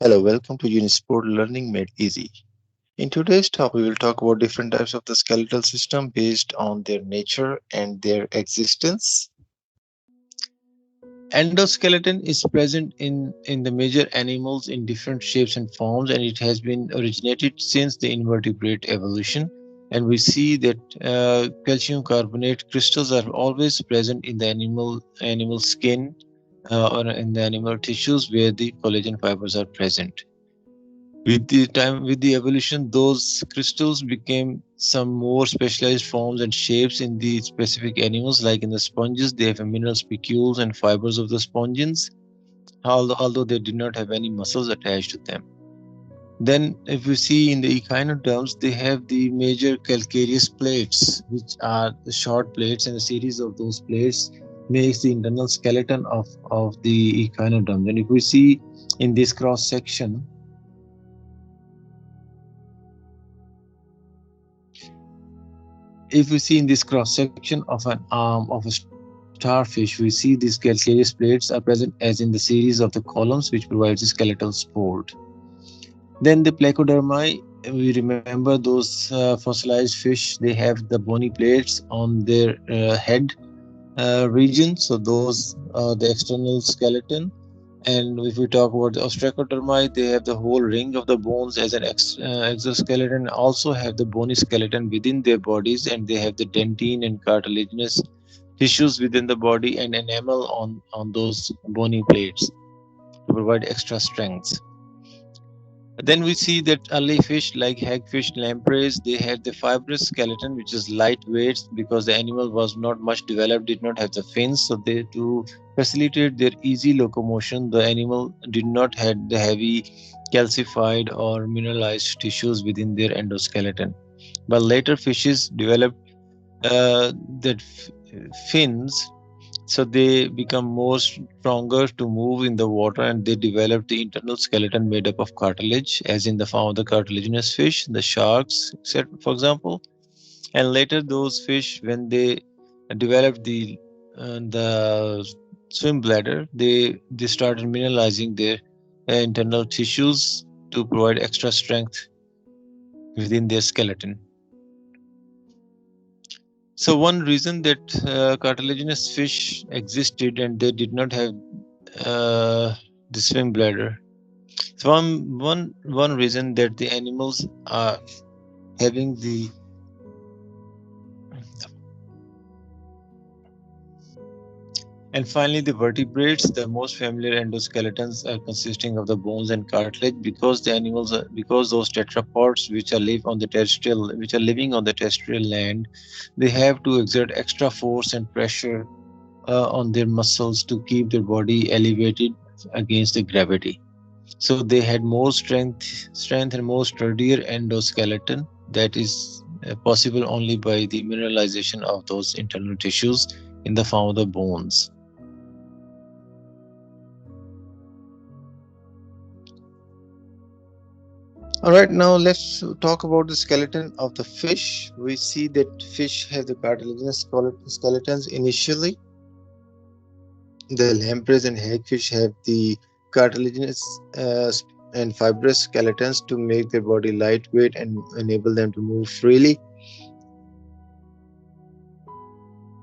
Hello, welcome to Unisport Learning Made Easy. In today's talk, we will talk about different types of the skeletal system based on their nature and their existence. Endoskeleton is present in the major animals in different shapes and forms, and it has been originated since the invertebrate evolution. And we see that calcium carbonate crystals are always present in the animal skin or in the animal tissues where the collagen fibers are present. With the evolution, those crystals became some more specialized forms and shapes in the specific animals. Like in the sponges, they have mineral spicules and fibers of the sponges, although they did not have any muscles attached to them. Then, if you see in the echinoderms, they have the major calcareous plates, which are the short plates, and a series of those plates makes the internal skeleton of the echinoderm. And if we see in this cross section, if we see in this cross section of an arm of a starfish, we see these calcareous plates are present as in the series of the columns, which provides the skeletal support. Then the placodermi, we remember those fossilized fish, they have the bony plates on their head region. So those are the external skeleton. And if we talk about the ostracodermi, they have the whole ring of the bones as an exoskeleton, also have the bony skeleton within their bodies, and they have the dentine and cartilaginous tissues within the body and enamel on those bony plates to provide extra strength. Then we see that early fish like hagfish, lampreys, they had the fibrous skeleton, which is lightweight because the animal was not much developed, did not have the fins. So they to facilitate their easy locomotion, the animal did not had the heavy calcified or mineralized tissues within their endoskeleton. But later fishes developed that fins, so they become more stronger to move in the water, and they develop the internal skeleton made up of cartilage, as in the form of the cartilaginous fish, the sharks, etc., for example. And later those fish, when they developed the swim bladder, they started mineralizing their internal tissues to provide extra strength within their skeleton. So one reason that cartilaginous fish existed and they did not have uh, the swim bladder. So one reason that the animals are having the, and finally the vertebrates, the most familiar endoskeletons are consisting of the bones and cartilage, because the animals are, because those tetrapods which are living on the terrestrial land, they have to exert extra force and pressure on their muscles to keep their body elevated against the gravity. So they had more strength and more sturdier endoskeleton that is possible only by the mineralization of those internal tissues in the form of the bones. All right, now let's talk about the skeleton of the fish. We see that fish have the cartilaginous skeletons initially. The lampreys and hagfish have the cartilaginous and fibrous skeletons to make their body lightweight and enable them to move freely.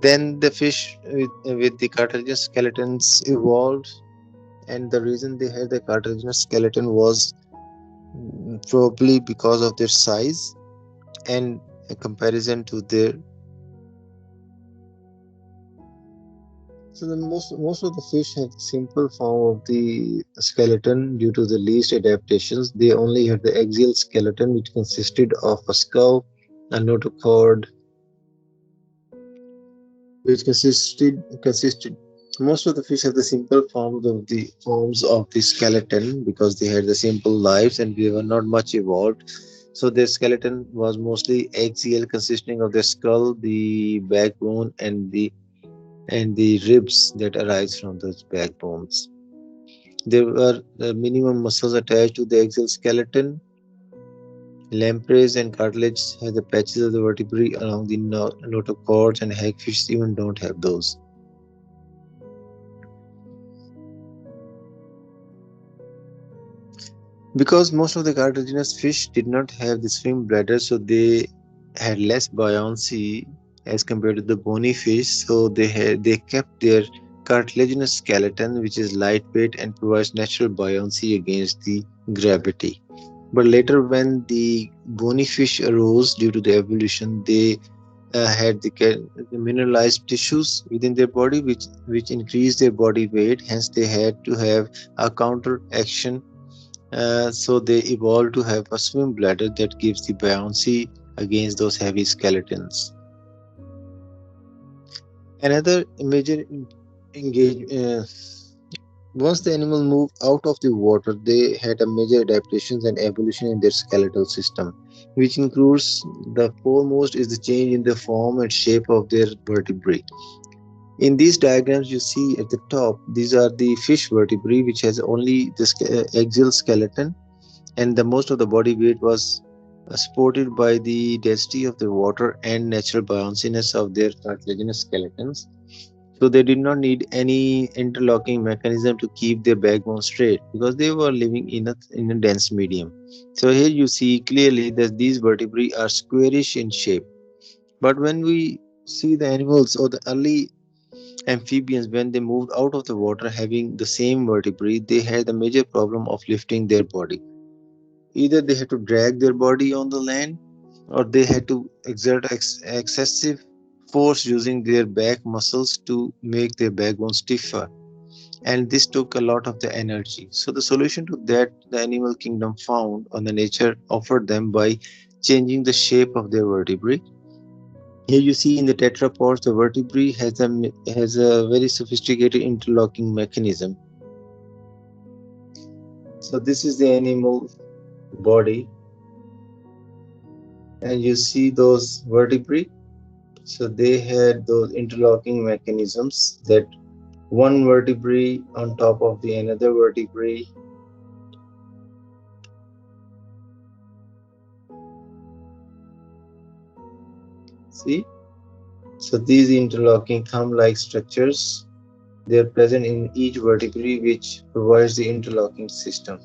Then the fish with the cartilaginous skeletons evolved, and the reason they had the cartilaginous skeleton was probably because of their size and a comparison to their. So the most of the fish have the simple form of the skeleton due to the least adaptations. They only had the axial skeleton, which consisted of a skull, a notochord, which consisted. Most of the fish have the simple forms of the skeleton because they had the simple lives and they were not much evolved. So their skeleton was mostly axial, consisting of the skull, the backbone, and the ribs that arise from those backbones. There were minimum muscles attached to the axial skeleton. Lampreys and cartilage have the patches of the vertebrae along the notochords, and hagfish even don't have those. Because most of the cartilaginous fish did not have the swim bladder, so they had less buoyancy as compared to the bony fish. So they kept their cartilaginous skeleton, which is lightweight and provides natural buoyancy against the gravity. But later, when the bony fish arose due to the evolution, they had the mineralized tissues within their body, which increased their body weight. Hence, they had to have a counter action, so they evolved to have a swim bladder that gives the buoyancy against those heavy skeletons. Another major engage once the animal moved out of the water, they had a major adaptations and evolution in their skeletal system, which includes the foremost is the change in the form and shape of their vertebrae. In these diagrams, you see at the top, these are the fish vertebrae, which has only the axial skeleton, and the most of the body weight was supported by the density of the water and natural bounciness of their cartilaginous skeletons. So they did not need any interlocking mechanism to keep their backbone straight because they were living in a dense medium. So here you see clearly that these vertebrae are squarish in shape. But when we see the animals or the early amphibians, when they moved out of the water having the same vertebrae, they had a major problem of lifting their body. Either they had to drag their body on the land or they had to exert excessive force using their back muscles to make their backbone stiffer. And this took a lot of the energy. So, the solution to that the animal kingdom found on the nature offered them by changing the shape of their vertebrae. Here you see in the tetrapods, the vertebrae has a very sophisticated interlocking mechanism. So, this is the animal body, and you see those vertebrae. So they had those interlocking mechanisms that one vertebrae on top of the another vertebrae. See? So these interlocking thumb-like structures, they are present in each vertebrae which provides the interlocking system.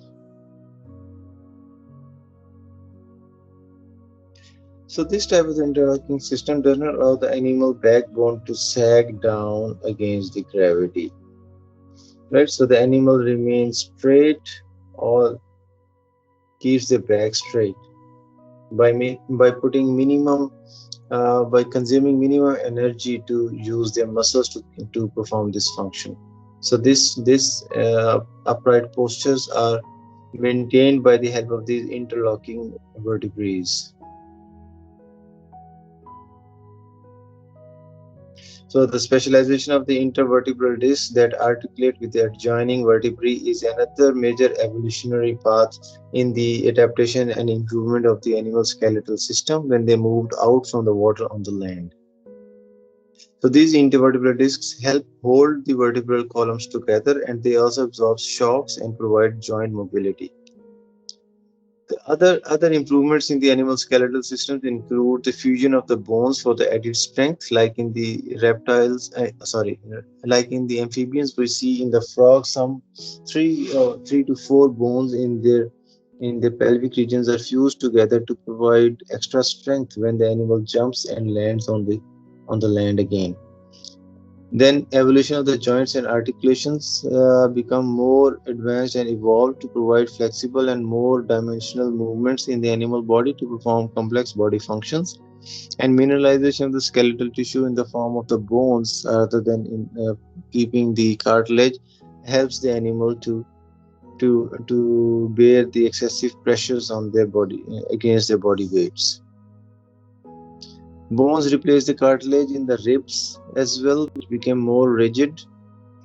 So this type of interlocking system does not allow the animal backbone to sag down against the gravity. Right? So the animal remains straight or keeps the back straight by consuming minimum energy to use their muscles to perform this function. So this upright postures are maintained by the help of these interlocking vertebrae. So the specialization of the intervertebral discs that articulate with the adjoining vertebrae is another major evolutionary path in the adaptation and improvement of the animal skeletal system when they moved out from the water on the land. So these intervertebral discs help hold the vertebral columns together, and they also absorb shocks and provide joint mobility. The other improvements in the animal skeletal systems include the fusion of the bones for the added strength, like in the like in the amphibians. We see in the frogs some three to four bones in the pelvic regions are fused together to provide extra strength when the animal jumps and lands on the land again. Then evolution of the joints and articulations become more advanced and evolved to provide flexible and more dimensional movements in the animal body to perform complex body functions. And mineralization of the skeletal tissue in the form of the bones rather than keeping the cartilage helps the animal to bear the excessive pressures on their body against their body weights. Bones replace the cartilage in the ribs as well, which became more rigid,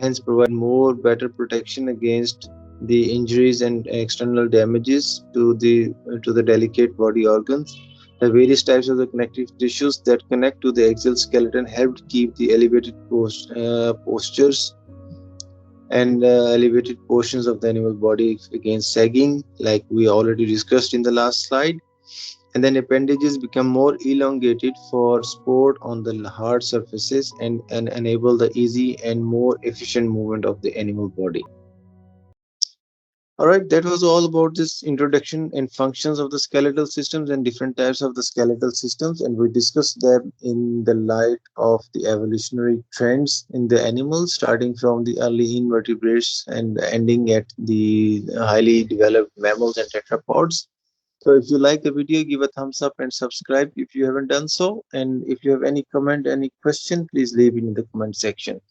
hence provide more better protection against the injuries and external damages to the delicate body organs. The various types of the connective tissues that connect to the axial skeleton helped keep the elevated postures and elevated portions of the animal body against sagging, like we already discussed in the last slide. And then appendages become more elongated for sport on the hard surfaces and enable the easy and more efficient movement of the animal body. All right, that was all about this introduction and functions of the skeletal systems and different types of the skeletal systems. And we discussed them in the light of the evolutionary trends in the animals, starting from the early invertebrates and ending at the highly developed mammals and tetrapods. So if you like the video, give a thumbs up and subscribe if you haven't done so. And if you have any comment, any question, please leave it in the comment section.